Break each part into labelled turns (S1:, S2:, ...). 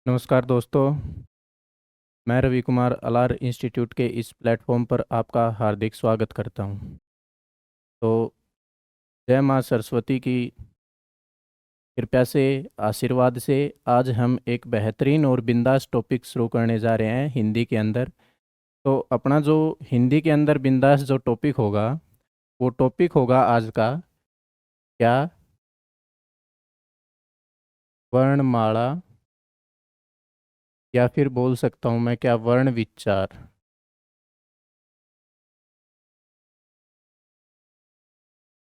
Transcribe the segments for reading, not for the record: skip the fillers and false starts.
S1: नमस्कार दोस्तों। मैं रवि कुमार अलार इंस्टीट्यूट के इस प्लेटफॉर्म पर आपका हार्दिक स्वागत करता हूं। तो जय मां सरस्वती की कृपया से, आशीर्वाद से आज हम एक बेहतरीन और बिंदास टॉपिक शुरू करने जा रहे हैं हिंदी के अंदर। तो अपना जो हिंदी के अंदर बिंदास जो टॉपिक होगा, वो टॉपिक होगा आज का क्या, वर्णमाला, या फिर बोल सकता हूँ मैं क्या, वर्ण विचार।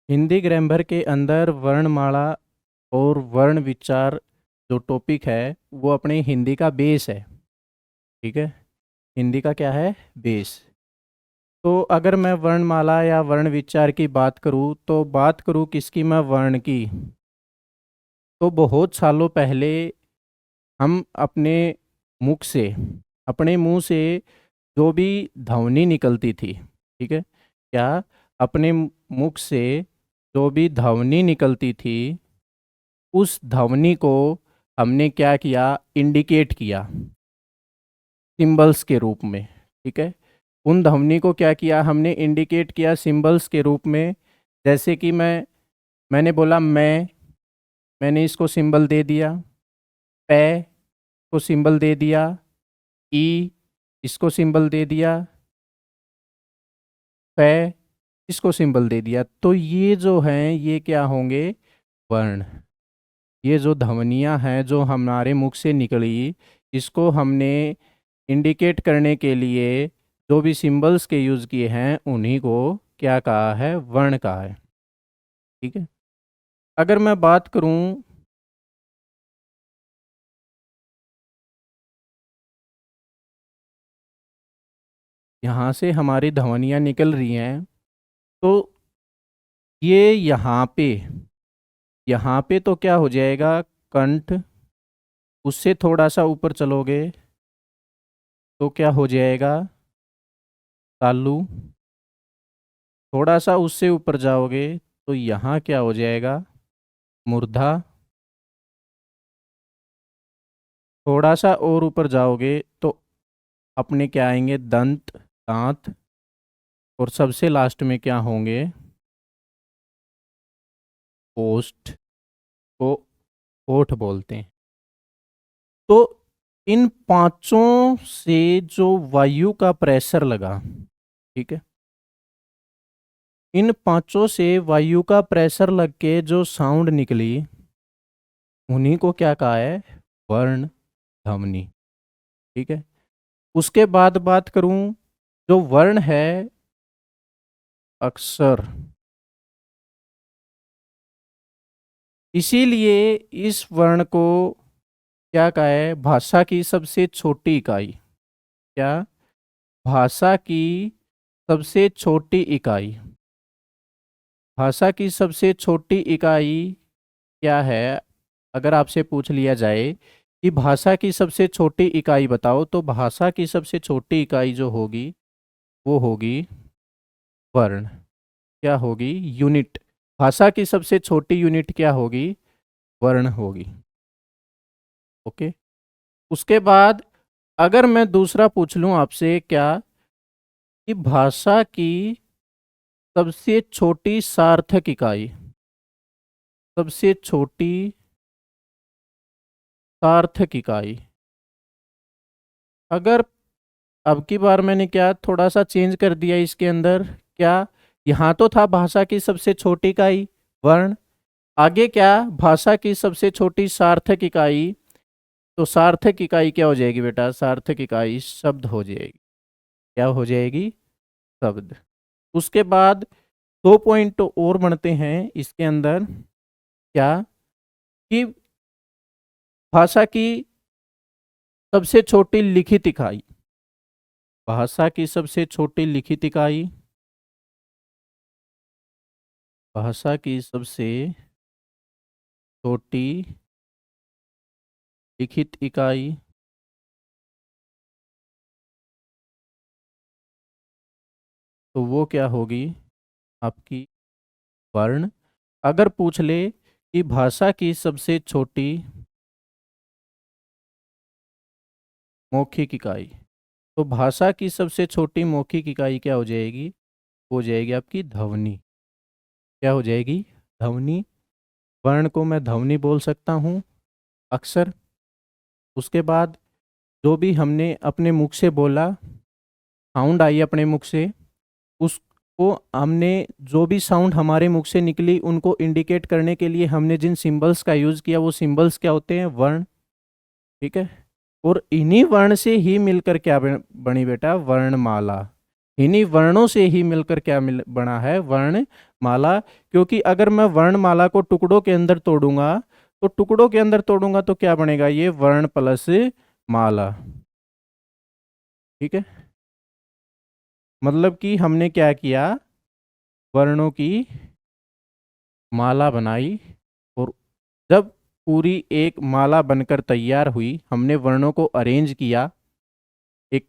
S1: हिंदी ग्रामर के अंदर वर्णमाला और वर्ण विचार जो टॉपिक है वो अपने हिंदी का बेस है। ठीक है, हिंदी का क्या है, बेस। तो अगर मैं वर्णमाला या वर्ण विचार की बात करूँ तो बात करूँ किसकी, मैं वर्ण की। तो बहुत सालों पहले हम अपने मुख से, अपने मुंह से जो भी ध्वनि निकलती थी, ठीक है, क्या, अपने मुख से जो भी ध्वनि निकलती थी उस ध्वनि को हमने क्या किया, इंडिकेट किया सिंबल्स के रूप में। ठीक है, उन ध्वनि को क्या किया, हमने इंडिकेट किया सिंबल्स के रूप में। जैसे कि मैंने बोला मैंने इसको सिंबल दे दिया, पै को सिंबल दे दिया, ई इसको सिंबल दे दिया, पै इसको सिंबल दे दिया। तो ये जो हैं ये क्या होंगे, वर्ण। ये जो ध्वनियाँ हैं जो हमारे मुख से निकली, इसको हमने इंडिकेट करने के लिए जो भी सिंबल्स के यूज़ किए हैं उन्हीं को क्या कहा है, वर्ण कहा है। ठीक है, अगर मैं बात करूं, यहाँ से हमारी ध्वनियाँ निकल रही हैं, तो ये यहाँ पे तो क्या हो जाएगा, कंठ। उससे थोड़ा सा ऊपर चलोगे तो क्या हो जाएगा, तालु। थोड़ा सा उससे ऊपर जाओगे तो यहाँ क्या हो जाएगा, मूर्धा। थोड़ा सा और ऊपर जाओगे तो अपने क्या आएंगे, दंत, दांत। और सबसे लास्ट में क्या होंगे, ओष्ठ को ओठ बोलते हैं। तो इन पांचों से जो वायु का प्रेशर लगा, ठीक है, इन पांचों से वायु का प्रेशर लग के जो साउंड निकली उन्हीं को क्या कहा है, वर्ण ध्वनि। ठीक है, उसके बाद बात करूं, जो वर्ण है, अक्षर। इसीलिए इस वर्ण को क्या कहा है, भाषा की सबसे छोटी इकाई। क्या, भाषा की सबसे छोटी इकाई। भाषा की सबसे छोटी इकाई क्या है, अगर आपसे पूछ लिया जाए कि भाषा की सबसे छोटी इकाई बताओ, तो भाषा की सबसे छोटी इकाई जो होगी वो होगी वर्ण। क्या होगी, यूनिट। भाषा की सबसे छोटी यूनिट क्या होगी, वर्ण होगी। ओके, उसके बाद अगर मैं दूसरा पूछ लूं आपसे, क्या, कि भाषा की सबसे छोटी सार्थक इकाई, सबसे छोटी सार्थक इकाई। अगर अब की बार मैंने क्या थोड़ा सा चेंज कर दिया इसके अंदर, क्या, यहाँ तो था भाषा की सबसे छोटी इकाई वर्ण, आगे क्या, भाषा की सबसे छोटी सार्थक इकाई। तो सार्थक इकाई क्या हो जाएगी बेटा, सार्थक इकाई शब्द हो जाएगी। क्या हो जाएगी, शब्द। उसके बाद 2 पॉइंट और बनते हैं इसके अंदर, क्या, कि भाषा की सबसे छोटी लिखित इकाई, भाषा की सबसे छोटी लिखित इकाई, भाषा की सबसे छोटी लिखित इकाई, तो वो क्या होगी, आपकी वर्ण। अगर पूछ ले कि भाषा की सबसे छोटी मौखिक इकाई। तो भाषा की सबसे छोटी मौखिक इकाई क्या हो जाएगी? हो जाएगी आपकी ध्वनि। क्या हो जाएगी? ध्वनि। वर्ण को मैं ध्वनि बोल सकता हूँ, अक्षर। उसके बाद जो भी हमने अपने मुख से बोला, साउंड आई अपने मुख से, उसको हमने, जो भी साउंड हमारे मुख से निकली उनको इंडिकेट करने के लिए हमने जिन सिंबल्स का यूज़ किया, वो सिंबल्स क्या होते हैं? वर्ण। ठीक है। और इन्हीं वर्ण से ही मिलकर क्या बनी बेटा? वर्णमाला। इन्हीं वर्णों से ही मिलकर क्या बना है? वर्णमाला। क्योंकि अगर मैं वर्णमाला को टुकड़ों के अंदर तोड़ूंगा, तो टुकड़ों के अंदर तोड़ूंगा तो क्या बनेगा? ये वर्ण प्लस माला। ठीक है। मतलब कि हमने क्या किया? वर्णों की माला बनाई। और जब पूरी एक माला बनकर तैयार हुई, हमने वर्णों को अरेंज किया, एक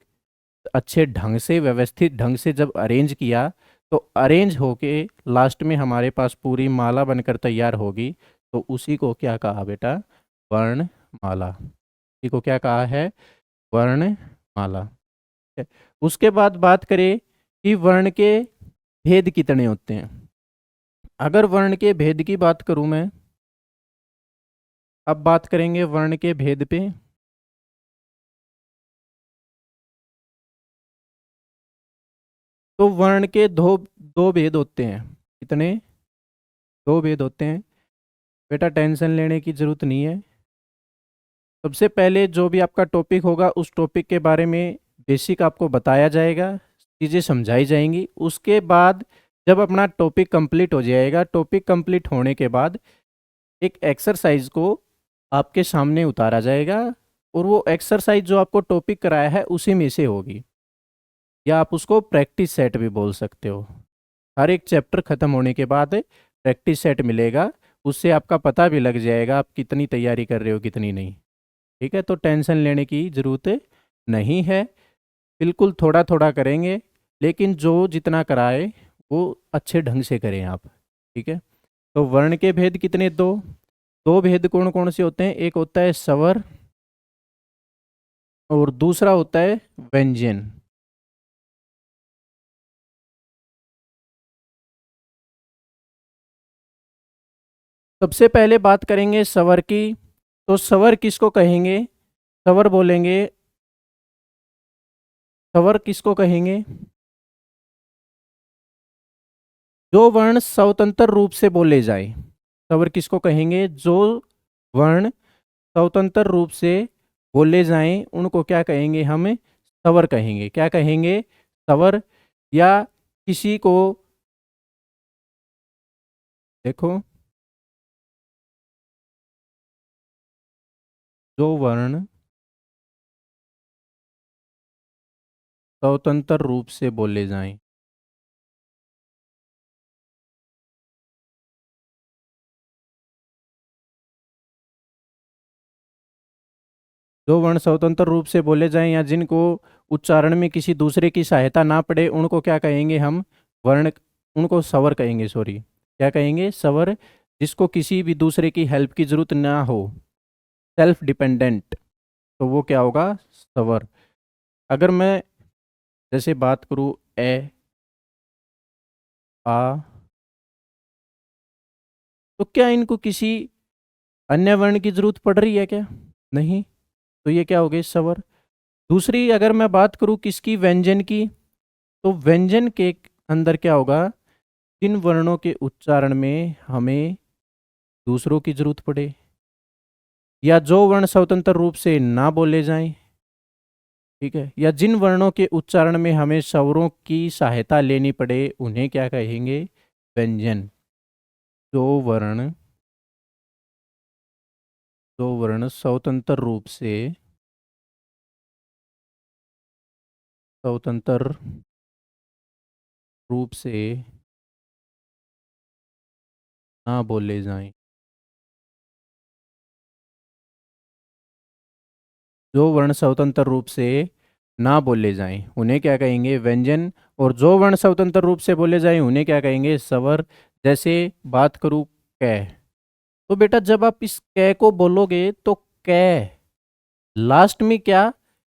S1: अच्छे ढंग से, व्यवस्थित ढंग से जब अरेंज किया, तो अरेंज होके लास्ट में हमारे पास पूरी माला बनकर तैयार होगी। तो उसी को क्या कहा बेटा? वर्णमाला। इसी को क्या कहा है? वर्णमाला। ठीक है? उसके बाद बात करें कि वर्ण के भेद कितने होते हैं। अगर वर्ण के भेद की बात करूं मैं, अब बात करेंगे वर्ण के भेद पे। तो वर्ण के दो दो भेद होते हैं। कितने? दो भेद होते हैं। बेटा टेंशन लेने की जरूरत नहीं है। सबसे पहले जो भी आपका टॉपिक होगा, उस टॉपिक के बारे में बेसिक आपको बताया जाएगा, चीज़ें समझाई जाएंगी। उसके बाद जब अपना टॉपिक कंप्लीट हो जाएगा, टॉपिक कंप्लीट होने के बाद एक एक्सरसाइज को आपके सामने उतारा जाएगा, और वो एक्सरसाइज जो आपको टॉपिक कराया है उसी में से होगी, या आप उसको प्रैक्टिस सेट भी बोल सकते हो। हर एक चैप्टर खत्म होने के बाद प्रैक्टिस सेट मिलेगा, उससे आपका पता भी लग जाएगा आप कितनी तैयारी कर रहे हो, कितनी नहीं। ठीक है। तो टेंशन लेने की ज़रूरत नहीं है। बिल्कुल थोड़ा थोड़ा करेंगे, लेकिन जो जितना कराए वो अच्छे ढंग से करें आप। ठीक है। तो वर्ण के भेद कितने? दो। दो भेद कौन कौन से होते हैं? एक होता है स्वर, और दूसरा होता है व्यंजन। सबसे पहले बात करेंगे स्वर की। तो स्वर किसको कहेंगे? स्वर बोलेंगे, स्वर किसको कहेंगे? जो वर्ण स्वतंत्र रूप से बोले जाए। स्वर किसको कहेंगे? जो वर्ण स्वतंत्र रूप से बोले जाएं, उनको क्या कहेंगे? हम स्वर कहेंगे। क्या कहेंगे? स्वर। या किसी को, देखो, जो वर्ण स्वतंत्र रूप से बोले जाएं, जो वर्ण स्वतंत्र रूप से बोले जाएं या जिनको उच्चारण में किसी दूसरे की सहायता ना पड़े, उनको क्या कहेंगे हम? वर्ण। उनको स्वर कहेंगे, सॉरी। क्या कहेंगे? स्वर। जिसको किसी भी दूसरे की हेल्प की जरूरत ना हो, सेल्फ डिपेंडेंट, तो वो क्या होगा? स्वर। अगर मैं जैसे बात करूँ, ए, आ, तो क्या इनको किसी अन्य वर्ण की जरूरत पड़ रही है क्या? नहीं। तो ये क्या हो गए? स्वर। दूसरी अगर मैं बात करूँ किसकी? व्यंजन की। तो व्यंजन के अंदर क्या होगा? जिन वर्णों के उच्चारण में हमें दूसरों की जरूरत पड़े, या जो वर्ण स्वतंत्र रूप से ना बोले जाएं, ठीक है, या जिन वर्णों के उच्चारण में हमें स्वरों की सहायता लेनी पड़े, उन्हें क्या कहेंगे? व्यंजन। जो वर्ण, जो वर्ण स्वतंत्र रूप से, स्वतंत्र रूप से ना बोले जाएं, जो वर्ण स्वतंत्र रूप से ना बोले जाएं, उन्हें क्या कहेंगे? व्यंजन। और जो वर्ण स्वतंत्र रूप से बोले जाएं, उन्हें क्या कहेंगे? स्वर। जैसे बात करूँ कै, तो बेटा जब आप इस कै को बोलोगे तो कै, लास्ट में क्या?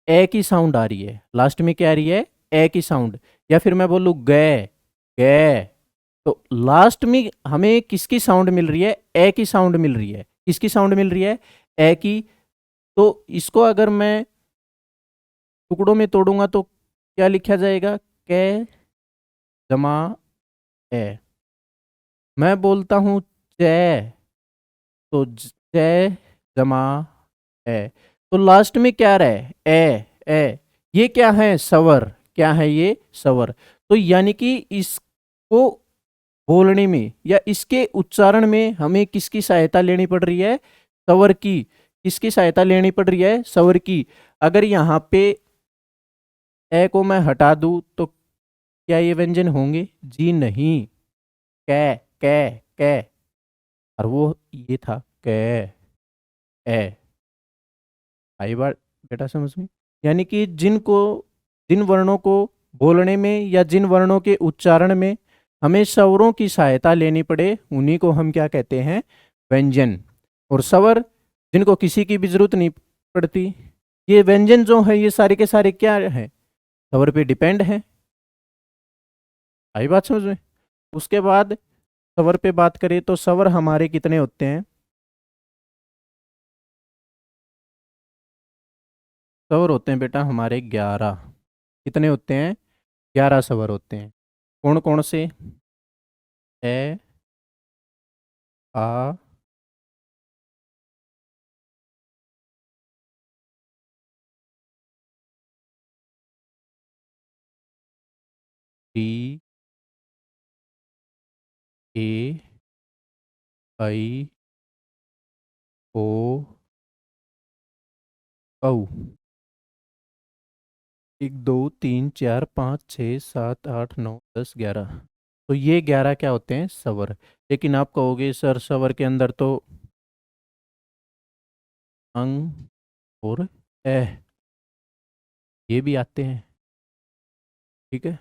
S1: ए की साउंड आ रही है, लास्ट में क्या आ रही है, ए की साउंड। या फिर मैं बोलूँ गे, गे, तो लास्ट में हमें किसकी साउंड मिल रही है, ए की साउंड मिल रही है। किसकी साउंड मिल रही है, ए की। तो इसको अगर मैं टुकड़ों में तोड़ूंगा तो क्या लिखा जाएगा, कै जमा ए। मैं बोलता हूँ जय, तो जय जमा ए, तो लास्ट में क्या रहे, ए, ए। ये क्या है, स्वर, क्या है ये, स्वर। तो यानी कि इसको बोलने में या इसके उच्चारण में हमें किसकी सहायता लेनी पड़ रही है, स्वर की। किसकी सहायता लेनी पड़ रही है, स्वर की। अगर यहाँ पे ए को मैं हटा दूं तो क्या ये व्यंजन होंगे, जी नहीं। कै, कै, कै, और वो ये था कै, ए। आई बात बेटा समझ में। यानी कि जिन वर्णों को बोलने में या जिन वर्णों के उच्चारण में हमें स्वरों की सहायता लेनी पड़े, उन्हीं को हम क्या कहते हैं, व्यंजन। और स्वर जिनको किसी की भी जरूरत नहीं पड़ती, ये व्यंजन जो है ये सारे के सारे क्या है, स्वर पे डिपेंड है। आई बात समझ में। उसके बाद स्वर पे बात करें तो स्वर हमारे कितने होते हैं, स्वर होते हैं बेटा हमारे 11। कितने होते हैं, 11 स्वर होते हैं। कौन कौन से, ए, आ, डी, ए, आई, ओ, औ। 1 2 3 4 5 6 7 8 9 10 11। तो ये 11 क्या होते हैं, स्वर। लेकिन आप कहोगे सर स्वर के अंदर तो अंग और ए ये भी आते हैं, ठीक है।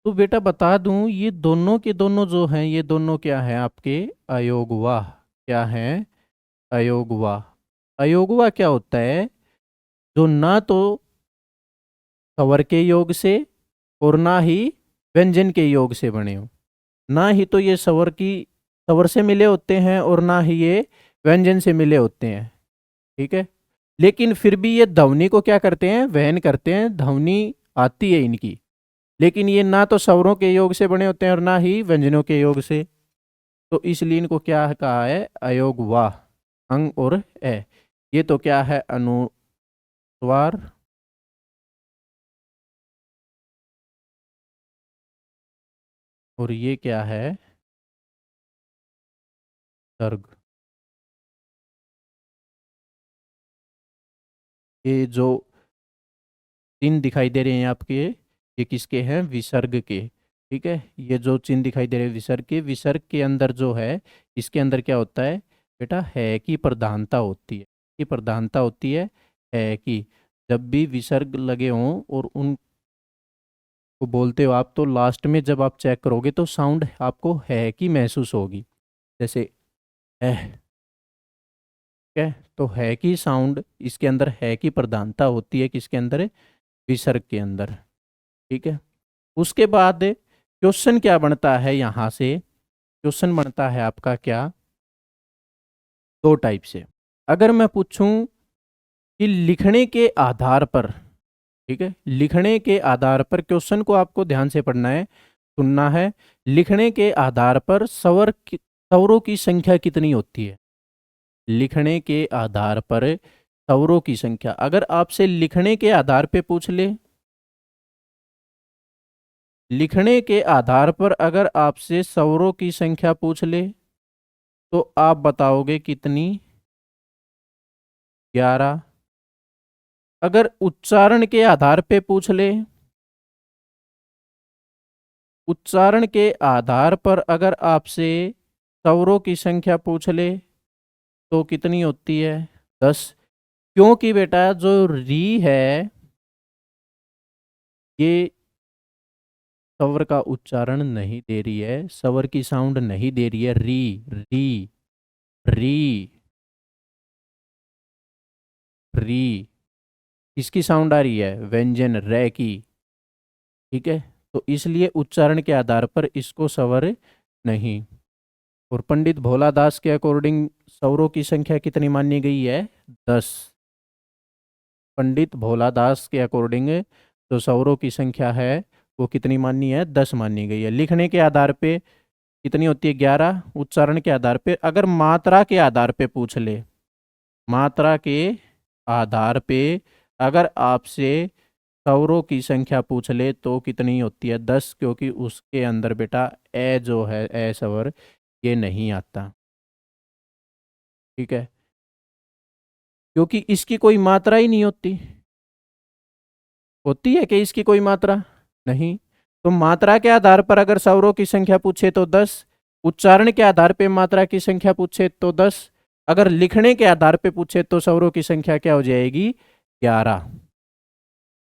S1: तो बेटा बता दूं, ये दोनों के दोनों जो हैं, ये दोनों क्या है आपके, अयोगवाह। क्या है, अयोगवाह। अयोगवाह क्या होता है, जो ना तो स्वर के योग से और ना ही व्यंजन के योग से बने हो। ना ही तो ये स्वर से मिले होते हैं और ना ही ये व्यंजन से मिले होते हैं, ठीक है। लेकिन फिर भी ये ध्वनि को क्या करते हैं, वहन करते हैं, ध्वनि आती है इनकी। लेकिन ये ना तो स्वरों के योग से बने होते हैं और ना ही व्यंजनों के योग से। तो इसलिए इनको क्या कहा है, अयोग वाह, अंग और ए। ये तो क्या है, अनुस्वार और ये क्या है, सर्ग। ये जो चिन्ह दिखाई दे रहे हैं आपके, ये किसके हैं, विसर्ग के, ठीक है। ये जो चिन्ह दिखाई दे रहे हैं विसर्ग के, विसर्ग के अंदर जो है, इसके अंदर क्या होता है बेटा, है की प्रधानता होती है। की प्रधानता होती है की। जब भी विसर्ग लगे हों और उनको बोलते हो आप, तो लास्ट में जब आप चेक करोगे तो साउंड आपको है की महसूस होगी। जैसे है, ठीक है। तो है की साउंड इसके अंदर है की प्रधानता होती है, किसके अंदर, विसर्ग के अंदर, ठीक है। उसके बाद क्वेश्चन क्या बनता है यहाँ से, क्वेश्चन बनता है आपका क्या, दो टाइप से। अगर मैं पूछूं कि लिखने के आधार पर, ठीक है, लिखने के आधार पर, क्वेश्चन को आपको ध्यान से पढ़ना है, सुनना है। लिखने के आधार पर स्वरों की संख्या कितनी होती है, लिखने के आधार पर स्वरों की संख्या। अगर आपसे लिखने के आधार पे पूछ ले, लिखने के आधार पर अगर आपसे स्वरों की संख्या पूछ ले, तो आप बताओगे कितनी, 11। अगर उच्चारण के आधार पे पूछ ले, उच्चारण के आधार पर अगर आपसे स्वरों की संख्या पूछ ले तो कितनी होती है, 10। क्योंकि बेटा जो री है ये स्वर का उच्चारण नहीं दे रही है, स्वर की साउंड नहीं दे रही है, री, री, री, री। किसकी साउंड आ रही है? व्यंजन रे की। ठीक है, तो इसलिए उच्चारण के आधार पर इसको स्वर नहीं। और पंडित भोला दास के अकॉर्डिंग स्वरों की संख्या कितनी मानी गई है? 10। पंडित भोला दास के अकॉर्डिंग जो स्वरों की संख्या है वो कितनी मानी है? 10 मानी गई है। लिखने के आधार पे कितनी होती है? 11। उच्चारण के आधार पे, अगर मात्रा के आधार पे पूछ ले, मात्रा के आधार पे अगर आपसे स्वरों की संख्या पूछ ले तो कितनी होती है? 10, क्योंकि उसके अंदर बेटा ए जो है, ए स्वर ये नहीं आता। ठीक है, क्योंकि इसकी कोई मात्रा ही नहीं होती। होती है कि इसकी कोई मात्रा नहीं। तो मात्रा के आधार पर अगर स्वरों की संख्या पूछे तो 10, उच्चारण के आधार पे मात्रा की संख्या पूछे तो 10, अगर लिखने के आधार पे पूछे तो स्वरों की संख्या क्या हो जाएगी? 11।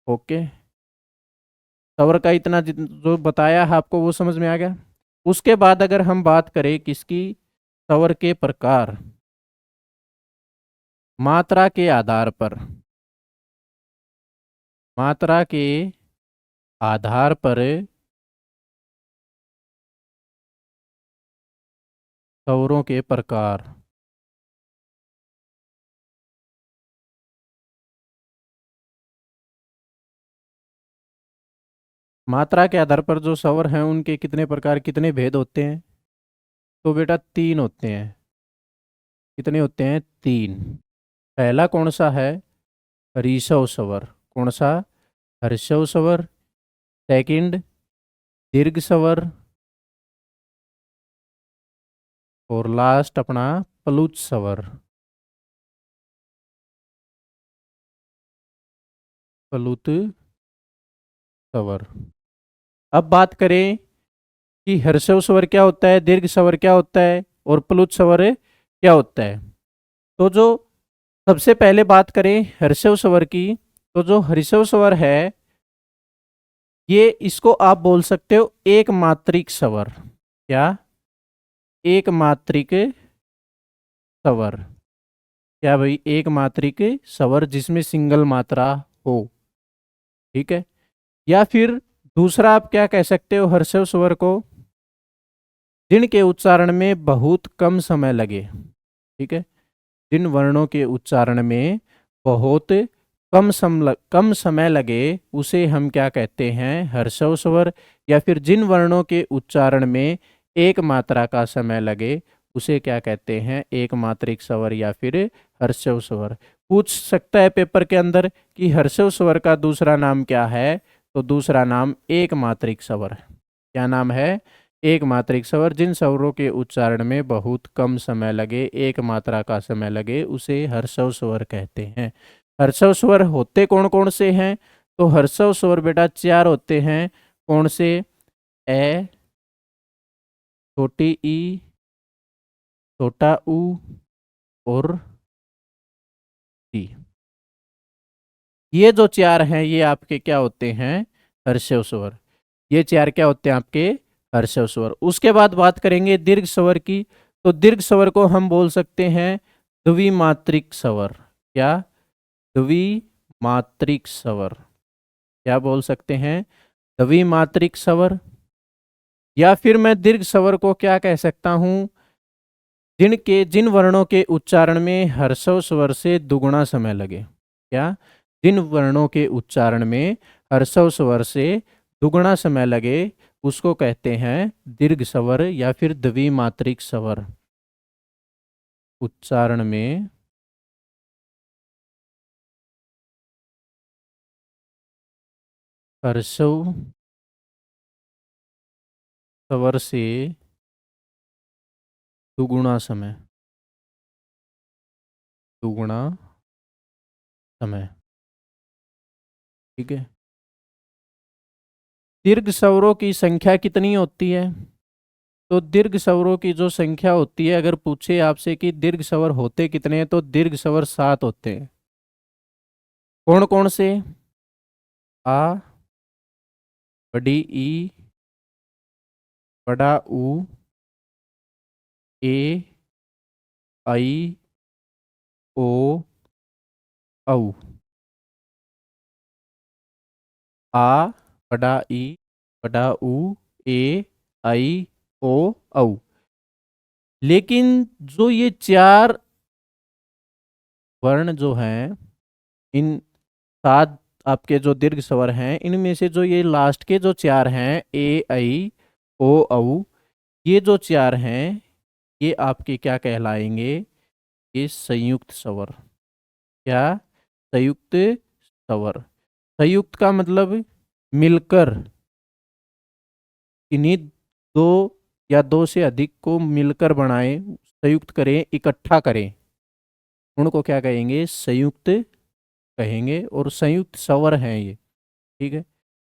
S1: ओके, स्वर का इतना जो बताया है आपको वो समझ में आ गया। उसके बाद अगर हम बात करें किसकी? स्वर के प्रकार, मात्रा के आधार पर, मात्रा के आधार पर स्वरों के प्रकार। मात्रा के आधार पर जो स्वर हैं उनके कितने प्रकार, कितने भेद होते हैं? तो बेटा 3 होते हैं। कितने होते हैं? 3। पहला कौन सा है? ऋषव स्वर। कौन सा? ऋषव स्वर। सेकंड दीर्घ स्वर। और लास्ट अपना प्लुत स्वर। प्लुत स्वर। अब बात करें कि ह्रस्व स्वर क्या होता है, दीर्घ स्वर क्या होता है, और प्लुत स्वर क्या होता है। तो जो सबसे पहले बात करें ह्रस्व स्वर की, तो जो ह्रस्व स्वर है ये, इसको आप बोल सकते हो एक मात्रिक स्वर। क्या? एक मात्रिक स्वर। क्या भाई? एक मात्रिक स्वर जिसमें सिंगल मात्रा हो। ठीक है, या फिर दूसरा आप क्या कह सकते हो ह्रस्व स्वर को? जिनके उच्चारण में बहुत कम समय लगे। ठीक है, जिन वर्णों के उच्चारण में बहुत कम समय लगे उसे हम क्या कहते हैं? ह्रस्व स्वर। या फिर जिन वर्णों के उच्चारण में एक मात्रा का समय लगे उसे क्या कहते हैं? एक मात्रिक स्वर या फिर ह्रस्व स्वर। पूछ सकता है पेपर के अंदर कि ह्रस्व स्वर का दूसरा नाम क्या है? तो दूसरा नाम एक मात्रिक स्वर। क्या नाम है? एक मात्रिक स्वर। जिन स्वरों के उच्चारण में बहुत कम समय लगे, एक मात्रा का समय लगे, उसे ह्रस्व स्वर कहते हैं। ह्रस्व स्वर होते कौन कौन से हैं? तो ह्रस्व स्वर बेटा 4 होते हैं। कौन से? ए, छोटी ई, छोटा ऊ और टी। ये जो 4 हैं ये आपके क्या होते हैं? ह्रस्व स्वर। ये 4 क्या होते हैं आपके? ह्रस्व स्वर। उसके बाद बात करेंगे दीर्घ स्वर की। तो दीर्घ स्वर को हम बोल सकते हैं द्विमात्रिक स्वर। क्या? द्विमात्रिक स्वर। क्या बोल सकते हैं? द्विमात्रिक स्वर। या फिर मैं दीर्घ स्वर को क्या कह सकता हूं? जिन वर्णों के उच्चारण में ह्रस्व स्वर से दुगुना समय लगे। क्या? जिन वर्णों के उच्चारण में ह्रस्व स्वर से दुगुना समय लगे उसको कहते हैं दीर्घ स्वर या फिर द्विमात्रिक स्वर। उच्चारण में ह्रस्व स्वर से दुगुना समय, दुगुना समय। ठीक है, दीर्घ स्वरों की संख्या कितनी होती है? तो दीर्घ स्वरों की जो संख्या होती है, अगर पूछे आपसे कि दीर्घ स्वर होते कितने हैं, तो दीर्घ स्वर 7 होते हैं। कौन कौन से? आ, बड़ी ई, बड़ा ऊ, ए, आई, ओ, औ। आ, बड़ा ई, बड़ा ऊ, ए, आई, ओ, औ। लेकिन जो ये चार वर्ण जो हैं, इन सात आपके जो दीर्घ स्वर हैं, इनमें से जो ये लास्ट के जो चार हैं, ए, आई, ओ, औ, ये जो चार हैं, ये आपके क्या कहलाएंगे? ये संयुक्त स्वर। क्या? संयुक्त स्वर। संयुक्त का मतलब मिलकर, इन्हीं दो या दो से अधिक को मिलकर बनाएं, संयुक्त करें, इकट्ठा करें, उनको क्या कहेंगे? संयुक्त कहेंगे। और संयुक्त स्वर हैं ये। ठीक है।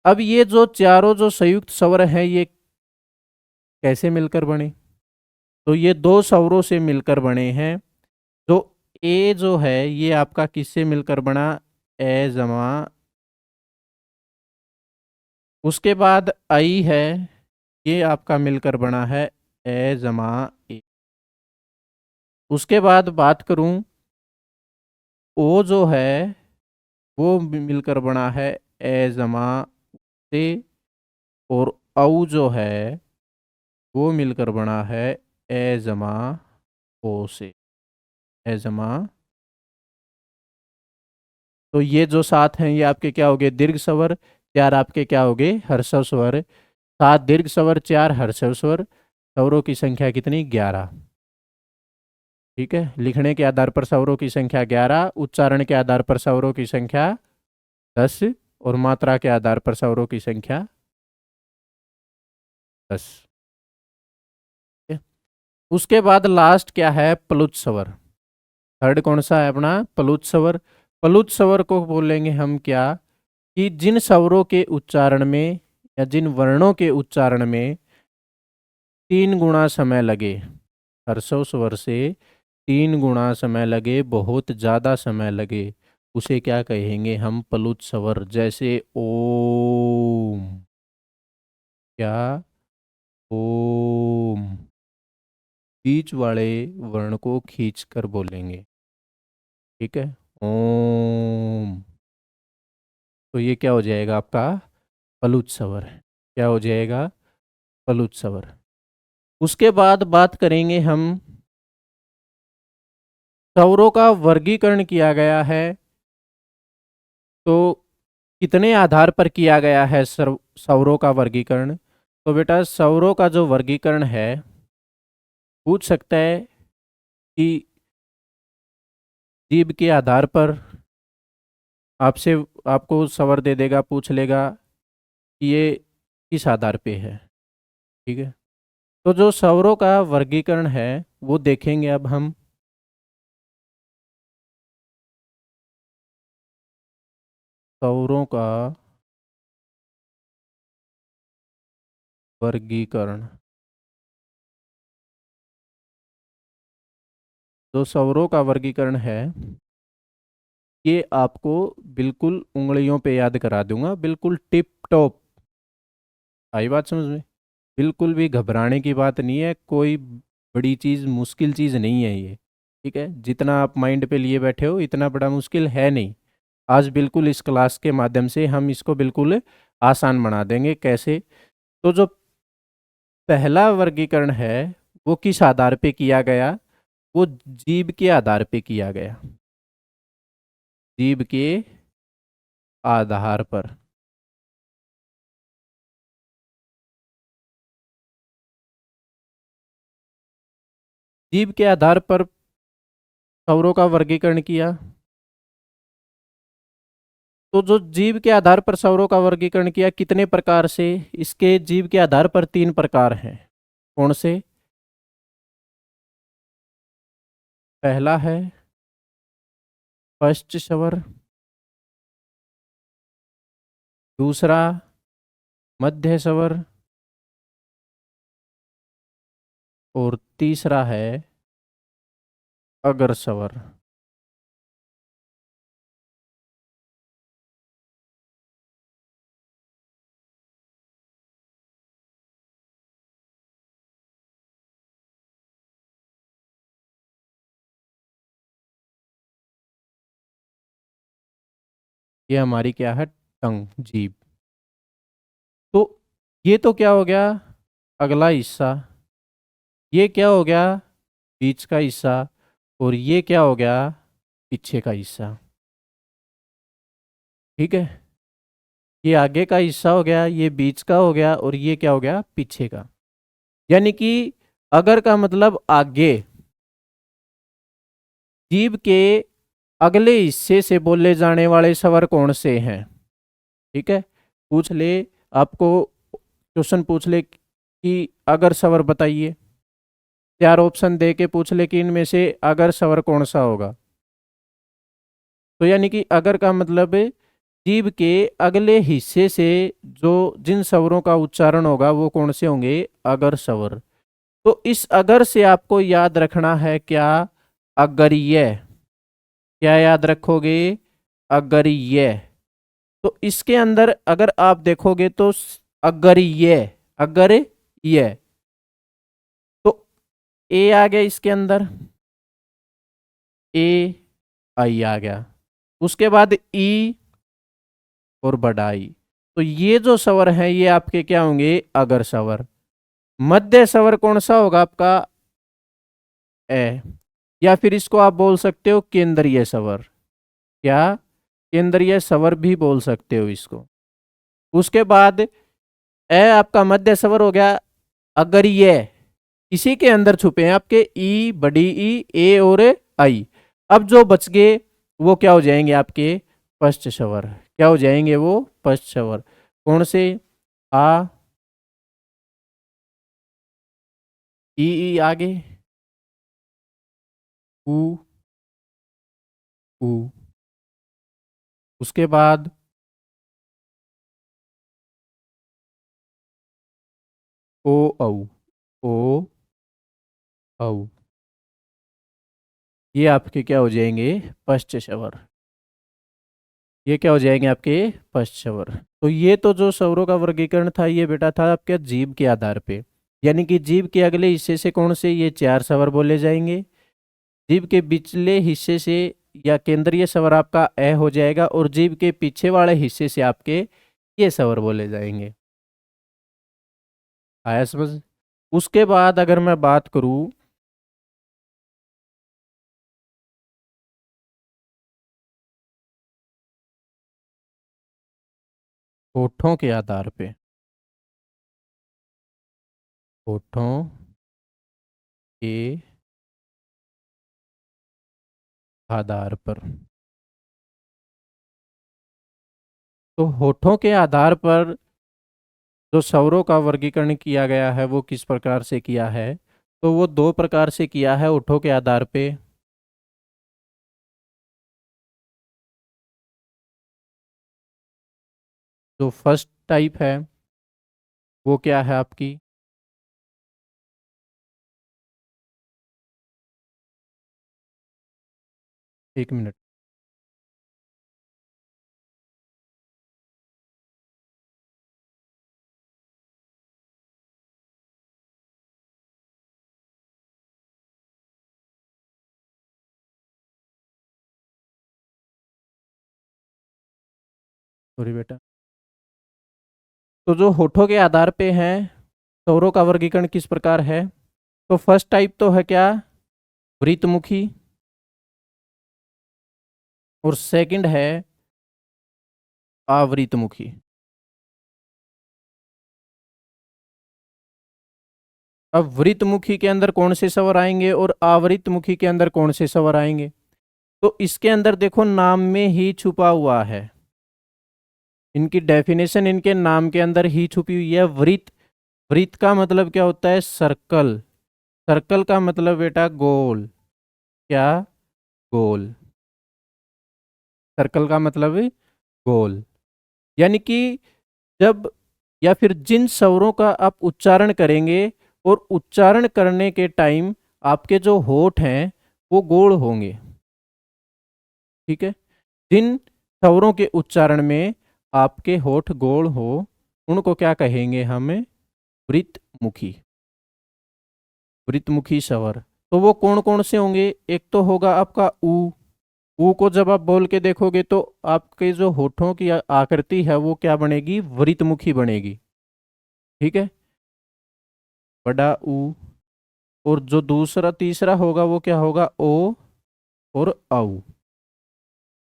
S1: अब ये जो चारों जो संयुक्त स्वर हैं, ये कैसे मिलकर बने? तो ये दो स्वरों से मिलकर बने हैं। जो ए जो है, ये आपका किससे मिलकर बना? ए जमा। उसके बाद आई है, ये आपका मिलकर बना है ए जमा ए। उसके बाद बात करूं, ओ जो है वो मिलकर बना है ए जमा से। और औ जो है वो मिलकर बना है ए जमा ओ से। ए जमा। तो ये जो सात हैं, ये आपके क्या हो गए? दीर्घ स्वर। चार आपके क्या हो गए? हर्षव स्वर। सात दीर्घ स्वर, चार हर्षव स्वर। स्वरों की संख्या कितनी? 11। ठीक है। लिखने के आधार पर स्वरों की संख्या 11, उच्चारण के आधार पर स्वरों की संख्या 10, और मात्रा के आधार पर स्वरों की संख्या 10। ठीक है? उसके बाद लास्ट क्या है? प्लुत स्वर। थर्ड कौन सा है अपना? प्लुत स्वर। प्लुत स्वर को बोलेंगे हम क्या? कि जिन स्वरों के उच्चारण में या जिन वर्णों के उच्चारण में 3 गुना समय लगे, हर्षव स्वर से 3 गुना समय लगे, बहुत ज्यादा समय लगे, उसे क्या कहेंगे हम? प्लुत स्वर। जैसे ओम। क्या? ओम। बीच वाले वर्ण को खींच कर बोलेंगे। ठीक है। ओम। तो ये क्या हो जाएगा आपका? प्लुत स्वर। क्या हो जाएगा? प्लुत स्वर। उसके बाद बात करेंगे हम, स्वरों का वर्गीकरण किया गया है। तो कितने आधार पर किया गया है स्वरों का वर्गीकरण? तो बेटा, स्वरों का जो वर्गीकरण है, पूछ सकता है कि जीभ के आधार पर आपसे, आपको स्वर दे देगा, पूछ लेगा कि ये किस आधार पे है। ठीक है। तो जो स्वरों का वर्गीकरण है, वो देखेंगे अब हम। स्वरों का वर्गीकरण। जो स्वरों का वर्गीकरण है, ये आपको बिल्कुल उंगलियों पे याद करा दूंगा, बिल्कुल टिप टॉप। आई बात समझ में? बिल्कुल भी घबराने की बात नहीं है, कोई बड़ी चीज़, मुश्किल चीज़ नहीं है ये। ठीक है। जितना आप माइंड पे लिए बैठे हो, इतना बड़ा मुश्किल है नहीं। आज बिल्कुल इस क्लास के माध्यम से हम इसको बिल्कुल आसान बना देंगे। कैसे? तो जो पहला वर्गीकरण है, वो किस आधार पे किया गया? वो जीभ के आधार पे किया गया। जीभ के आधार पर। जीभ के आधार पर स्वरों का वर्गीकरण किया। तो जो जीव के आधार पर स्वरों का वर्गीकरण किया, कितने प्रकार से? इसके जीव के आधार पर 3 प्रकार हैं। कौन से? पहला है स्पष्ट स्वर। दूसरा मध्य स्वर। और तीसरा है अगर स्वर। ये हमारी क्या है? टंग, जीभ। ये तो क्या हो गया, अगला हिस्सा, ये क्या हो गया, बीच का हिस्सा, और ये क्या हो गया, पीछे का हिस्सा। ठीक है, ये आगे का हिस्सा हो गया, ये बीच का हो गया, और ये क्या हो गया, पीछे का। यानी कि अगर का मतलब आगे, जीभ के अगले हिस्से से बोले जाने वाले स्वर कौन से हैं। ठीक है, पूछ ले, आपको क्वेश्चन पूछ ले कि अगर स्वर बताइए, 4 ऑप्शन दे के पूछ ले कि इनमें से अगर स्वर कौन सा होगा। तो यानी कि अगर का मतलब है जीभ के अगले हिस्से से जो जिन स्वरों का उच्चारण होगा वो कौन से होंगे, अगर स्वर। तो इस अगर से आपको याद रखना है क्या, अगरिय। क्या याद रखोगे, अगरिय। तो इसके अंदर अगर आप देखोगे तो अगरिय, अगरिय, तो ए आ गया इसके अंदर, ए आई आ गया, उसके बाद ई और बड़ाई। तो ये जो स्वर हैं ये आपके क्या होंगे, अगर स्वर। मध्य स्वर कौन सा होगा आपका, ए, या फिर इसको आप बोल सकते हो केंद्रीय स्वर। क्या, केंद्रीय स्वर भी बोल सकते हो इसको। उसके बाद ए आपका मध्य स्वर हो गया, अगर ये इसी के अंदर छुपे हैं आपके ई, बड़ी ई, ए और आई। अब जो बच गए वो क्या हो जाएंगे आपके, पश्च स्वर। क्या हो जाएंगे वो, पश्च स्वर। कौन से, आ, ई आगे, ऊ, ऊ, उसके बाद ओ औ, ओ औ। ये आपके क्या हो जाएंगे, पश्च स्वर। ये क्या हो जाएंगे आपके, पश्च स्वर। तो ये तो जो स्वरों का वर्गीकरण था ये बेटा था आपके जीभ के आधार पे। यानी कि जीभ के अगले हिस्से से कौन से ये 4 स्वर बोले जाएंगे, जीभ के पिछले हिस्से से या केंद्रीय स्वर आपका ए हो जाएगा, और जीभ के पीछे वाले हिस्से से आपके ये स्वर बोले जाएंगे। आया समझ। उसके बाद अगर मैं बात करूं, होठों के आधार पे, होठों के आधार पर, तो होठों के आधार पर जो स्वरों का वर्गीकरण किया गया है वो किस प्रकार से किया है, तो वो 2 प्रकार से किया है होठों के आधार पे। जो फर्स्ट टाइप है वो क्या है आपकी, 1 मिनट, सॉरी बेटा। तो जो होठों के आधार पे है स्वरों का वर्गीकरण किस प्रकार है, तो फर्स्ट टाइप तो है क्या, वृत्तमुखी, और सेकंड है आवृतमुखी। अब वृत्तमुखी के अंदर कौन से स्वर आएंगे और आवृतमुखी के अंदर कौन से स्वर आएंगे, तो इसके अंदर देखो नाम में ही छुपा हुआ है, इनकी डेफिनेशन इनके नाम के अंदर ही छुपी हुई है। वृत्त, वृत्त का मतलब क्या होता है, सर्कल। सर्कल का मतलब बेटा गोल। क्या, गोल। सर्कल का मतलब है गोल। यानी कि जब या फिर जिन स्वरों का आप उच्चारण करेंगे और उच्चारण करने के टाइम आपके जो होठ हैं वो गोल होंगे। ठीक है, जिन स्वरों के उच्चारण में आपके होठ गोल हो उनको क्या कहेंगे हम, वृत्तमुखी, वृत्तमुखी स्वर। तो वो कौन कौन से होंगे, एक तो होगा आपका ऊ को जब आप बोल के देखोगे तो आपके जो होठों की आकृति है वो क्या बनेगी, वृत्तमुखी बनेगी। ठीक है, बड़ा ऊ। और जो दूसरा तीसरा होगा वो क्या होगा, ओ और औ।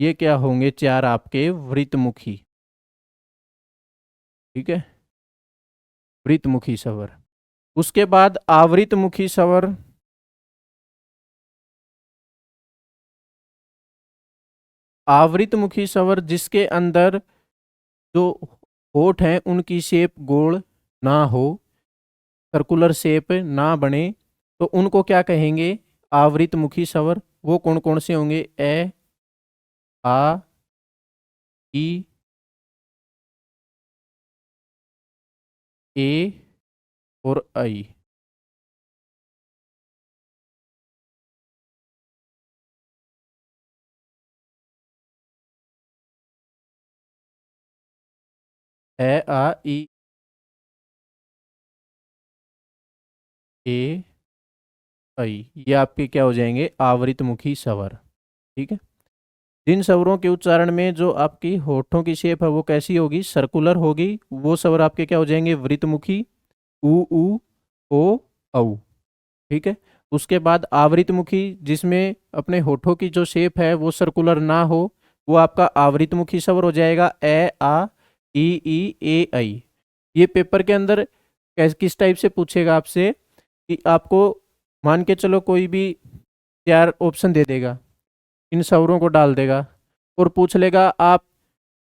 S1: ये क्या होंगे, चार आपके वृत्तमुखी। ठीक है, वृत्तमुखी स्वर। उसके बाद आवृतमुखी स्वर। आवृतमुखी स्वर जिसके अंदर जो होठ हैं उनकी शेप गोल ना हो, सर्कुलर शेप ना बने, तो उनको क्या कहेंगे, आवृतमुखी स्वर। वो कौन कौन से होंगे, ए, आ, ई, ए और आई। ए, आ, ई, ए, आई, ये आपके क्या हो जाएंगे, आवृतमुखी स्वर। ठीक है, जिन स्वरों के उच्चारण में जो आपकी होठों की शेप है वो कैसी होगी, सर्कुलर होगी, वो स्वर आपके क्या हो जाएंगे, वृत्तमुखी। ऊ, ओ, औ। ठीक है, उसके बाद आवृतमुखी जिसमें अपने होठों की जो शेप है वो सर्कुलर ना हो, वो आपका आवृतमुखी स्वर हो जाएगा, ए, आ, ई, ए, आई। ये पेपर के अंदर किस टाइप से पूछेगा आपसे, कि आपको मान के चलो कोई भी चार ऑप्शन दे देगा, इन स्वरों को डाल देगा और पूछ लेगा आप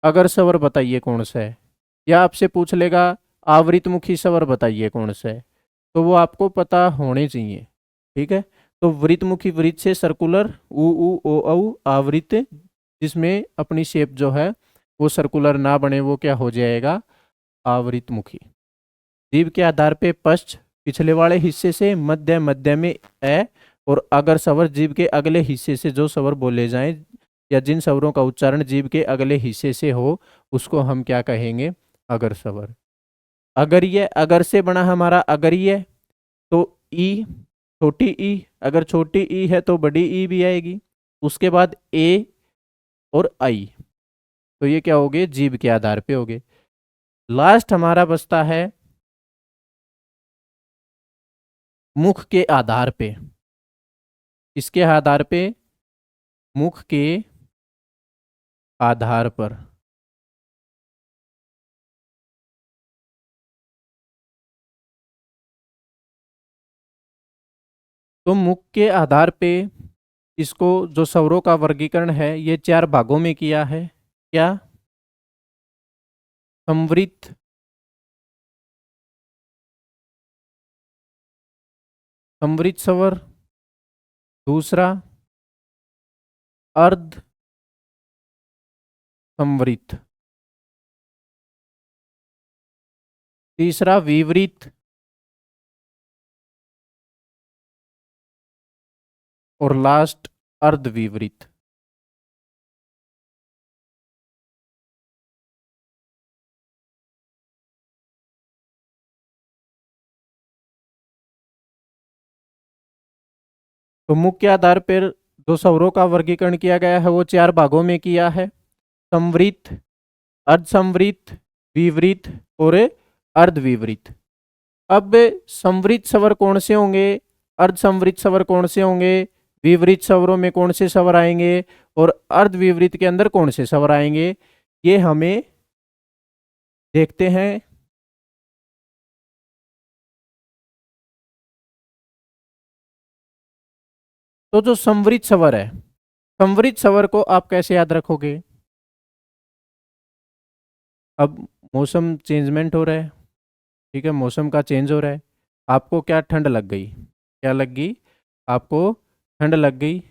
S1: अगर स्वर बताइए कौन सा है, या आपसे पूछ लेगा आवृतमुखी स्वर बताइए कौन सा है, तो वो आपको पता होने चाहिए। ठीक है, तो वृत्तमुखी, वृत्त से सर्कुलर, ऊ, ओ, औ, आवृत जिसमें अपनी शेप जो है वो सर्कुलर ना बने, वो क्या हो जाएगा, आवृतमुखी। जीभ के आधार पे पश्च पिछले वाले हिस्से से, मध्य मध्य में ए, और अगर स्वर जीभ के अगले हिस्से से जो स्वर बोले जाएं, या जिन स्वरों का उच्चारण जीभ के अगले हिस्से से हो, उसको हम क्या कहेंगे, अगर स्वर। अगर ये अगर से बना हमारा अगर ये, तो ई, छोटी ई, अगर छोटी ई है तो बड़ी ई भी आएगी। उसके बाद ए और आई, तो ये क्या हो गए, जीभ के आधार पे हो गए। लास्ट हमारा बचता है मुख के आधार पे। इसके आधार पे, मुख के आधार पर। तो मुख के आधार पे इसको, जो स्वरों का वर्गीकरण है, ये चार भागों में किया है। क्या, संवृत, संवृत स्वर। दूसरा अर्ध संवृत। तीसरा विवृत। और लास्ट अर्धविवृत। तो मुख्य आधार पर जो स्वरों का वर्गीकरण किया गया है वो चार भागों में किया है, संवृत, अर्धसंवृत, विवृत और अर्धविवृत। अब संवृत स्वर कौन से होंगे, अर्धसंवृत स्वर कौन से होंगे, विवृत स्वरों में कौन से स्वर आएंगे, और अर्धविवृत के अंदर कौन से स्वर आएंगे, ये हमें देखते हैं। तो जो संवृत स्वर है, संवृत स्वर को आप कैसे याद रखोगे। अब मौसम चेंजमेंट हो रहा है, ठीक है, मौसम का चेंज हो रहा है, आपको क्या ठंड लग गई, क्या लग गई, आपको ठंड लग गई।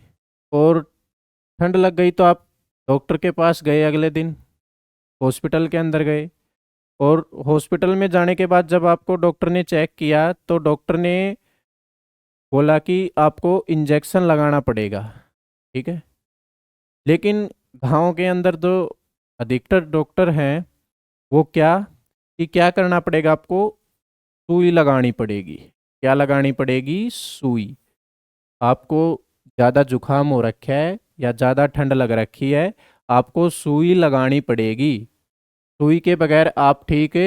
S1: और ठंड लग गई तो आप डॉक्टर के पास गए, अगले दिन हॉस्पिटल के अंदर गए, और हॉस्पिटल में जाने के बाद जब आपको डॉक्टर ने चेक किया तो डॉक्टर ने बोला कि आपको इंजेक्शन लगाना पड़ेगा। ठीक है, लेकिन गाँव के अंदर जो अधिकतर डॉक्टर हैं वो क्या, कि क्या करना पड़ेगा आपको, सुई लगानी पड़ेगी। क्या लगानी पड़ेगी, सुई। आपको ज़्यादा जुकाम हो रखा है या ज़्यादा ठंड लग रखी है, आपको सुई लगानी पड़ेगी। सुई के बगैर आप ठीक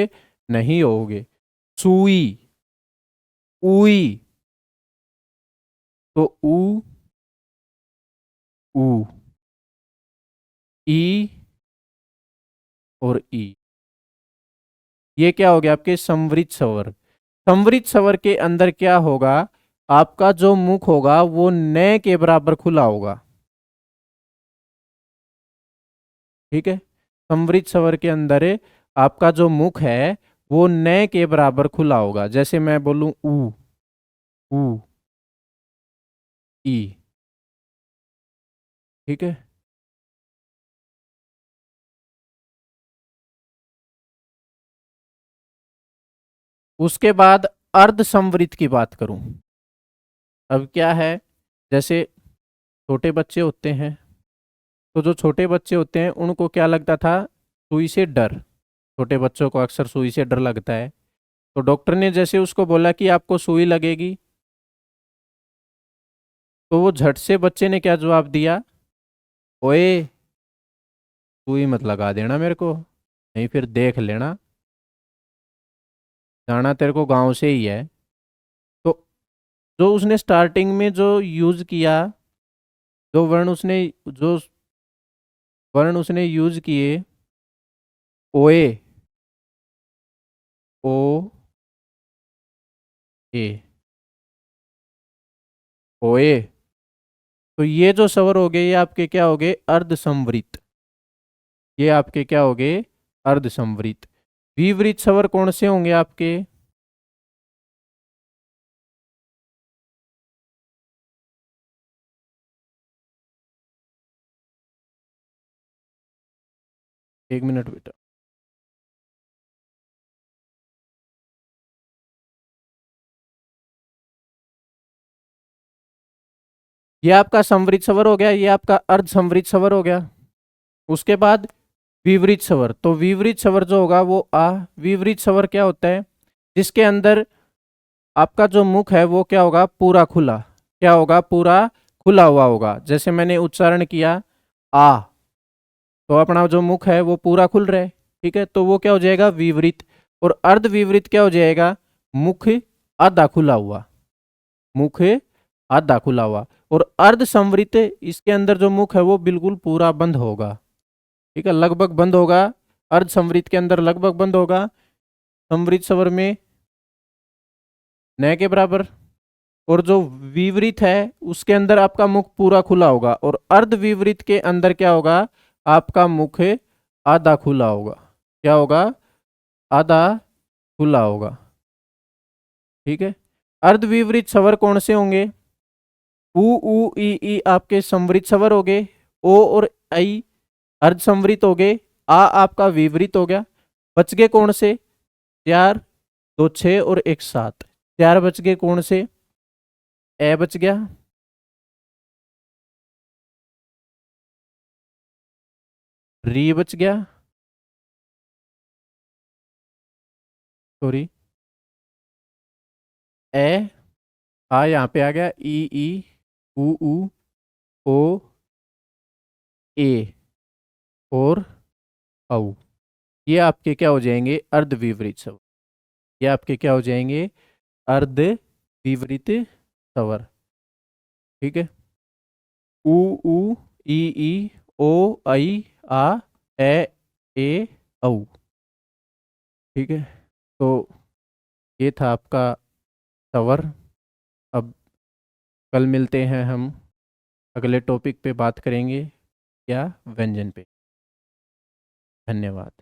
S1: नहीं होगे। सुई, उई, तो ऊ, ऊ, ई और ई, ये क्या हो गया आपके संवृत स्वर। संवृत स्वर के अंदर क्या होगा, आपका जो मुख होगा वो न के बराबर खुला होगा। ठीक है, संवृत स्वर के अंदर आपका जो मुख है वो न के बराबर खुला होगा। जैसे मैं बोलूं ऊ, ऊ, ई। ठीक है, उसके बाद अर्ध संवृत की बात करूं। अब क्या है, जैसे छोटे बच्चे होते हैं, तो जो छोटे बच्चे होते हैं उनको क्या लगता था, सुई से डर। छोटे बच्चों को अक्सर सुई से डर लगता है। तो डॉक्टर ने जैसे उसको बोला कि आपको सुई लगेगी, तो वो झट से बच्चे ने क्या जवाब दिया, ओए सुई मत लगा देना मेरे को, नहीं फिर देख लेना, जाना तेरे को गांव से ही है। तो जो उसने स्टार्टिंग में जो यूज किया, जो वर्ण उसने जो वर्ण उसने यूज किए, ओए, ओ, ए, ओए, तो ये जो स्वर हो गए ये आपके क्या हो गए, अर्ध संवृत। ये आपके क्या हो गए, अर्ध संवृत। विवृत स्वर कौन से होंगे आपके, एक मिनट बेटा। ये आपका संवृत स्वर हो गया, ये आपका अर्ध संवृत स्वर हो गया। उसके बाद विवृत स्वर, तो विवृत स्वर जो होगा वो आ। विवृत स्वर क्या होता है, जिसके अंदर आपका जो मुख है वो क्या होगा, पूरा खुला, क्या होगा, पूरा खुला हुआ होगा। जैसे मैंने उच्चारण किया आ, तो अपना जो मुख है वो पूरा खुल रहा है। ठीक है, तो वो क्या हो जाएगा, विवृत। और अर्ध विवृत क्या हो जाएगा, मुख आधा खुला हुआ, मुख आधा खुला हुआ। और अर्ध संवृत, इसके अंदर जो मुख है वो बिल्कुल पूरा बंद होगा। ठीक है, लगभग बंद होगा। अर्ध संवृत के अंदर लगभग बंद होगा, संवृत स्वर में न के बराबर। और जो विवृत है उसके अंदर आपका मुख पूरा खुला होगा, और अर्ध विवृत के अंदर क्या होगा, आपका मुख आधा खुला होगा। क्या होगा, आधा खुला होगा। ठीक है, अर्ध विवृत स्वर कौन से होंगे, ऊ ई आपके संवृत स्वर हो गए, ओ और आई अर्ध संवृत हो गए, आ आपका विवृत हो गया। बच गए कौन से, चार, दो छः और एक सात, चार बच गए कौन से, ए बच गया, री बच गया, सॉरी, ए, आ यहाँ पे आ गया, ई, ऊ, ओ, ए और औ। ये आपके क्या हो जाएंगे, अर्ध विवरित स्वर। ये आपके क्या हो जाएंगे, अर्ध विवरित स्वर। ठीक है, ऊ, ई, ओ, आई, आ, ए औ। ठीक है, तो ये था आपका स्वर। अब कल मिलते हैं हम, अगले टॉपिक पे बात करेंगे क्या, व्यंजन पे। धन्यवाद।